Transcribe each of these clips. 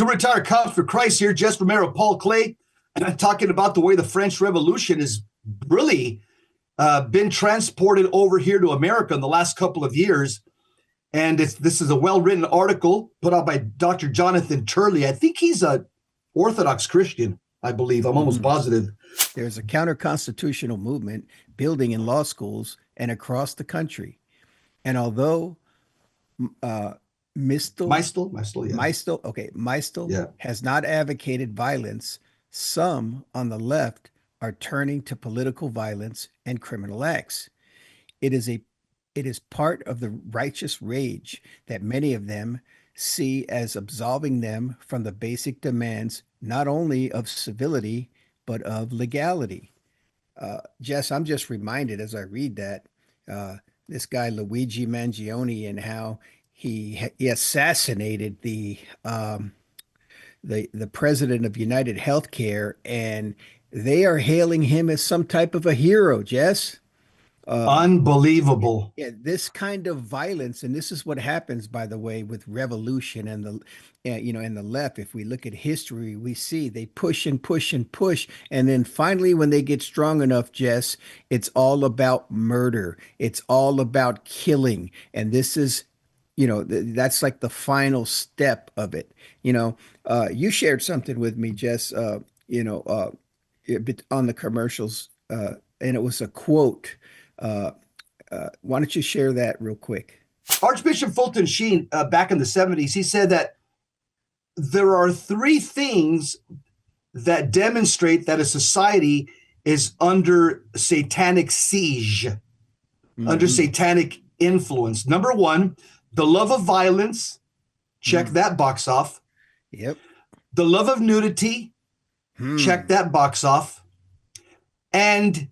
Two retired cops for Christ here, Jess Romero, Paul Clay, talking about the way the French Revolution has really been transported over here to America in the last couple of years. And this is a well-written article put out by Dr. Jonathan Turley. I think he's a Orthodox Christian, I believe. I'm almost positive. There's a counter-constitutional movement building in law schools and across the country. And although Mistel has not advocated violence, some on the left are turning to political violence and criminal acts. It is part of the righteous rage that many of them see as absolving them from the basic demands not only of civility but of legality. Jess, I'm just reminded as I read that this guy Luigi Mangione and how he assassinated the president of United Healthcare, and they are hailing him as some type of a hero, Jess. Unbelievable. Yeah, this kind of violence, and this is what happens, by the way, with revolution and and the left. If we look at history, we see they push and push and push, and then finally, when they get strong enough, Jess, it's all about murder. It's all about killing, and this is, that's like the final step of it. You shared something with me, Jess. On the commercials, and it was a quote. Why don't you share that real quick? Archbishop Fulton Sheen, back in the 70s, he said that there are three things that demonstrate that a society is under satanic siege, under satanic influence. Number one, the love of violence. Check that box off. Yep. The love of nudity. Check that box off. And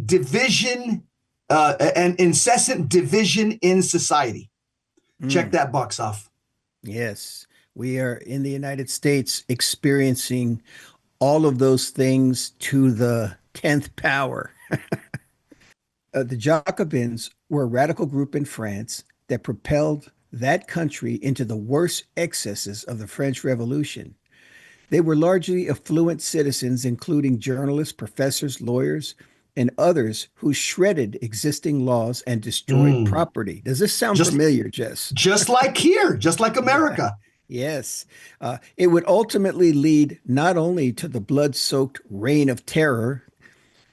division, and incessant division in society. Check that box off. Yes, we are in the United States experiencing all of those things to the 10th power. The Jacobins were a radical group in France that propelled that country into the worst excesses of the French Revolution. They were largely affluent citizens, including journalists, professors, lawyers, and others who shredded existing laws and destroyed property. Does this sound familiar, Jess? Just like here, just like America. Yes. It would ultimately lead not only to the blood-soaked reign of terror,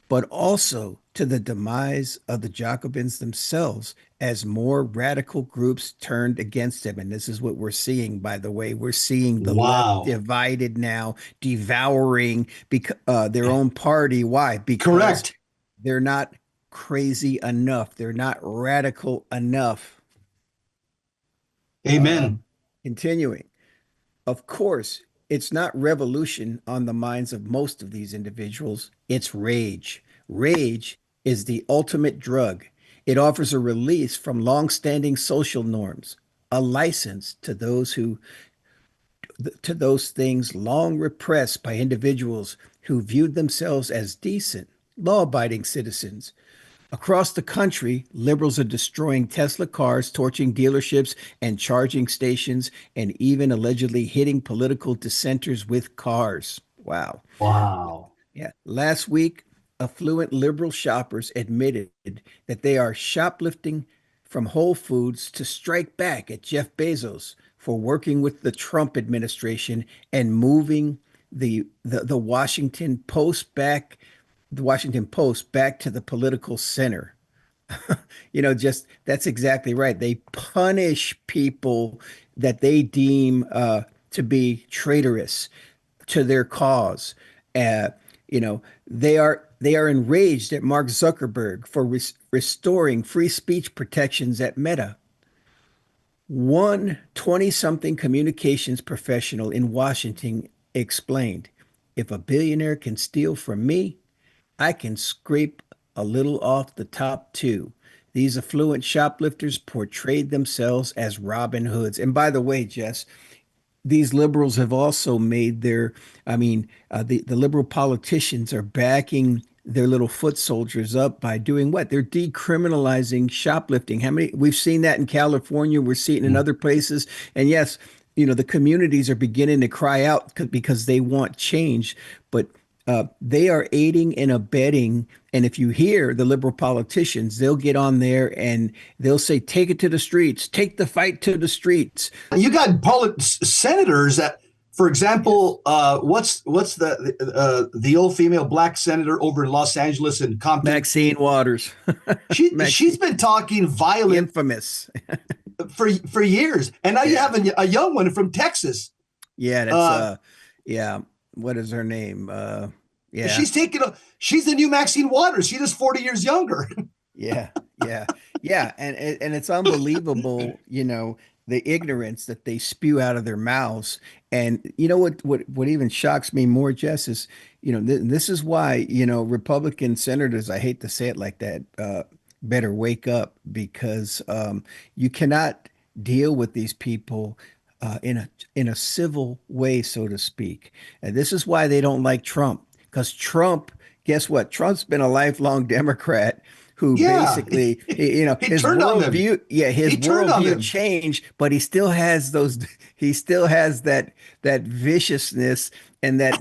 but also to the demise of the Jacobins themselves as more radical groups turned against them. And this is what we're seeing, by the way. We're seeing the left divided now, devouring their own party. Why? Because they're not crazy enough. They're not radical enough. Amen. Continuing. Of course, it's not revolution on the minds of most of these individuals. It's rage. Rage is the ultimate drug. It offers a release from long-standing social norms, a license to those things long repressed by individuals who viewed themselves as decent, law-abiding citizens. Across the country, liberals are destroying Tesla cars, torching dealerships and charging stations, and even allegedly hitting political dissenters with cars. Wow. Wow. Yeah. Last week, affluent liberal shoppers admitted that they are shoplifting from Whole Foods to strike back at Jeff Bezos for working with the Trump administration and moving the Washington Post back to the political center. That's exactly right. They punish people that they deem to be traitorous to their cause. They are enraged at Mark Zuckerberg for restoring free speech protections at Meta. One 20-something communications professional in Washington explained, "If a billionaire can steal from me, I can scrape a little off the top too." These affluent shoplifters portrayed themselves as Robin Hoods. And by the way, Jess, these liberals have also made the liberal politicians are backing their little foot soldiers up by doing what? They're decriminalizing shoplifting. We've seen that in California, we're seeing it in other places. And yes, the communities are beginning to cry out because they want change, but they are aiding and abetting. And if you hear the liberal politicians, they'll get on there and they'll say, take it to the streets, take the fight to the streets. You got senators that, for Yes. example, what's the old female black senator over in Los Angeles and Compton? Maxine Waters. She's Maxine, been talking violent infamous. for years, and now you Yeah. have a young one from Texas. Yeah, that's Uh, yeah. What is her name? Yeah. she's the new Maxine Waters. She's just 40 years younger. Yeah, yeah, yeah, and it's unbelievable, the ignorance that they spew out of their mouths. And you know what even shocks me more, Jess, is this is why Republican senators, I hate to say it like that, better wake up because you cannot deal with these people in a civil way, so to speak. And this is why they don't like Trump because Trump. Guess what? Trump's been a lifelong Democrat who Yeah, basically, he his turned on them. worldview, yeah, his He turned on worldview them changed, but he still has that viciousness and that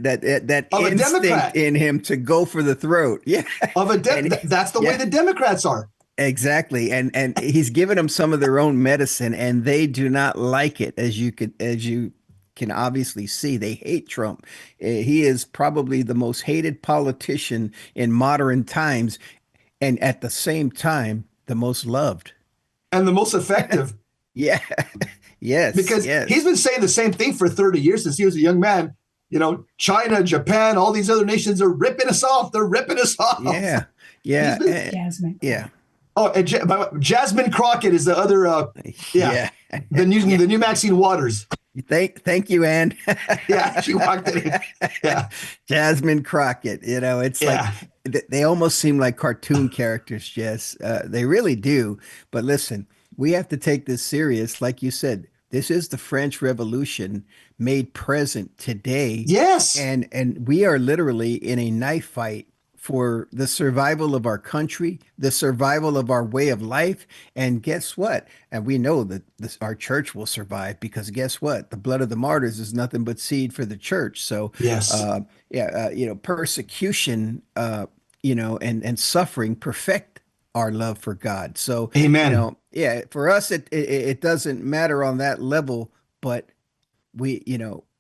of a instinct Democrat. in him to go for the throat. Yeah. And That's the way yeah, the Democrats are. exactly. And he's given them some of their own medicine and they do not like it as you can obviously see. They hate Trump. He is probably the most hated politician in modern times, and at the same time, the most loved. And the most effective, Yeah. Yes. because he's Yes. been saying the same thing for 30 years since he was a young man. China, Japan, all these other nations are ripping us off. They're ripping us off. Yeah. He's Yeah. been, Yeah. oh, and Jasmine Crockett is the other, yeah, Yeah. the Yeah. new Maxine Waters. Thank you, Ann. Yeah, she walked in. Yeah, Jasmine Crockett. It's like yeah, they almost seem like cartoon characters, Jess. They really do. But listen, we have to take this serious. Like you said, this is the French Revolution made present today, yes, and we are literally in a knife fight for the survival of our country, the survival of our way of life. And guess what? And we know that our church will survive because guess what? The blood of the martyrs is nothing but seed for the church. So, yes. yeah, persecution, and suffering perfect our love for God. So, Amen. yeah, for us, it doesn't matter on that level, but we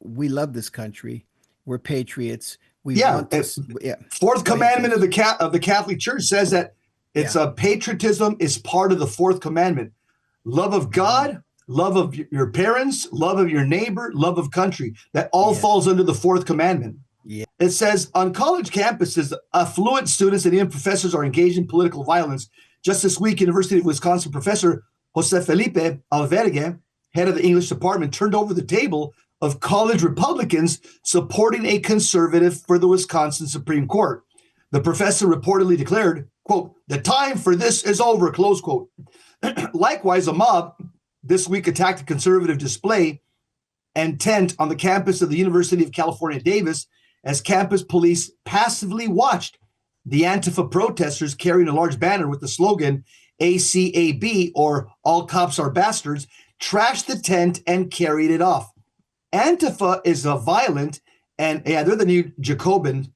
love this country. We're patriots. We Yeah, want to, yeah. fourth Go ahead, commandment Jess. of the Catholic Church says that it's Yeah. a patriotism is part of the fourth commandment. Love of Mhm. God, love of your parents, love of your neighbor, love of country. That all Yeah. falls under the fourth commandment. Yeah. It says on college campuses, affluent students and even professors are engaged in political violence. Just this week, University of Wisconsin professor Jose Felipe Alvergue, head of the English department, turned over the table of college Republicans supporting a conservative for the Wisconsin Supreme Court. The professor reportedly declared, quote, the time for this is over, close quote. Likewise, a mob this week attacked a conservative display and tent on the campus of the University of California, Davis, as campus police passively watched the Antifa protesters carrying a large banner with the slogan ACAB, or All Cops Are Bastards, trashed the tent and carried it off. Antifa is a violent, and yeah, they're the new Jacobin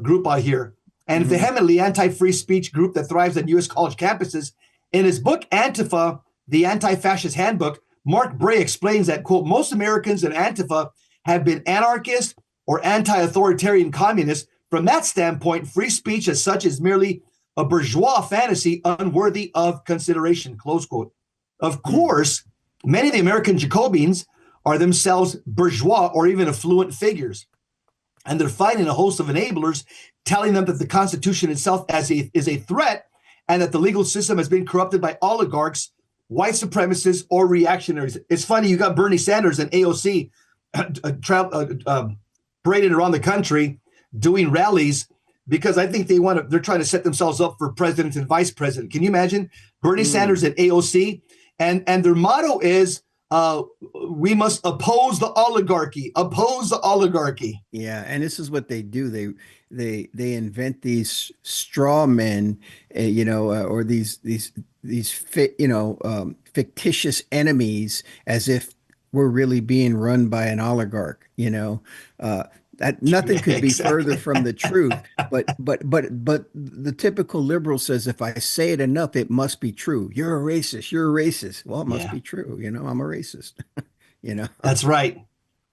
group out here, and Mhm. vehemently anti-free speech group that thrives on U.S. college campuses. In his book, Antifa, the Anti-Fascist Handbook, Mark Bray explains that, quote, most Americans in Antifa have been anarchists or anti-authoritarian communists. From that standpoint, free speech as such is merely a bourgeois fantasy unworthy of consideration, close quote. Of Mm. course, many of the American Jacobins are themselves bourgeois or even affluent figures. And they're fighting a host of enablers telling them that the Constitution itself is a threat and that the legal system has been corrupted by oligarchs, white supremacists, or reactionaries. It's funny, you got Bernie Sanders and AOC paraded around the country doing rallies because I think they're trying to set themselves up for president and vice president. Can you imagine Bernie Mm. Sanders and AOC? And their motto is we must oppose the oligarchy. Yeah, and this is what they do. They invent these straw men, or these fictitious enemies, as if we're really being run by an oligarch, you know. Uh, that nothing could be further Exactly. from the truth. But the typical liberal says if I say it enough, it must be true. You're a racist. You're a racist. Well, it must Yeah, be true. You know, I'm a racist. You know. that's right.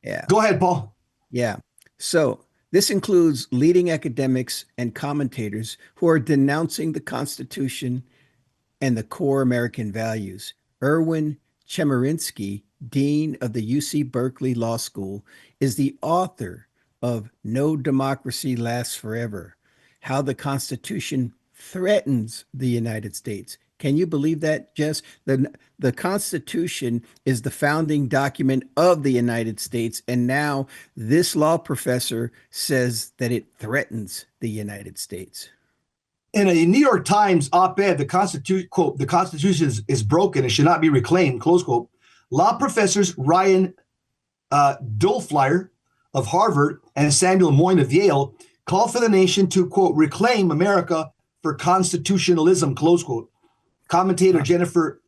Yeah. Go ahead, Paul. Yeah. So this includes leading academics and commentators who are denouncing the Constitution and the core American values. Erwin Chemerinsky, Dean of the UC Berkeley Law School, is the author of No Democracy Lasts Forever: How the Constitution Threatens the United States. Can you believe that, Jess? The Constitution is the founding document of the United States, and now this law professor says that it threatens the United States. In a New York Times op-ed, the Constitution, quote, the Constitution is broken and should not be reclaimed, close quote. Law professors Ryan Dolflyer of Harvard and Samuel Moyn of Yale call for the nation to, quote, reclaim America for constitutionalism, close quote. Commentator Jennifer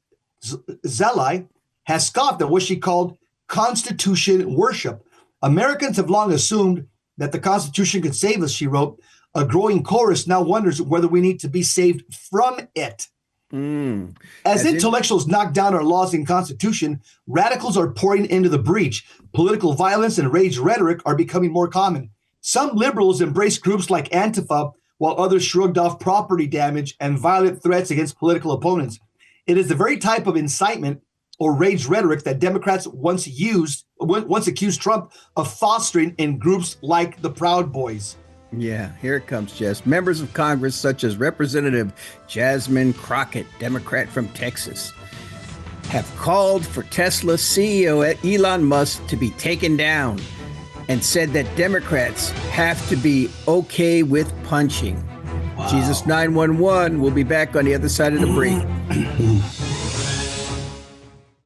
Zelli has scoffed at what she called Constitution worship. Americans have long assumed that the Constitution could save us, she wrote. A growing chorus now wonders whether we need to be saved from it. Mm. As As in, intellectuals knock down our laws and constitution, radicals are pouring into the breach. Political violence and rage rhetoric are becoming more common. Some liberals embrace groups like Antifa, while others shrugged off property damage and violent threats against political opponents. It is the very type of incitement or rage rhetoric that Democrats once accused Trump of fostering in groups like the Proud Boys. Yeah, here it comes, Jess. Members of Congress, such as Representative Jasmine Crockett, Democrat from Texas, have called for Tesla CEO Elon Musk to be taken down and said that Democrats have to be okay with punching. Wow. Jesus 911 will be back on the other side of the break.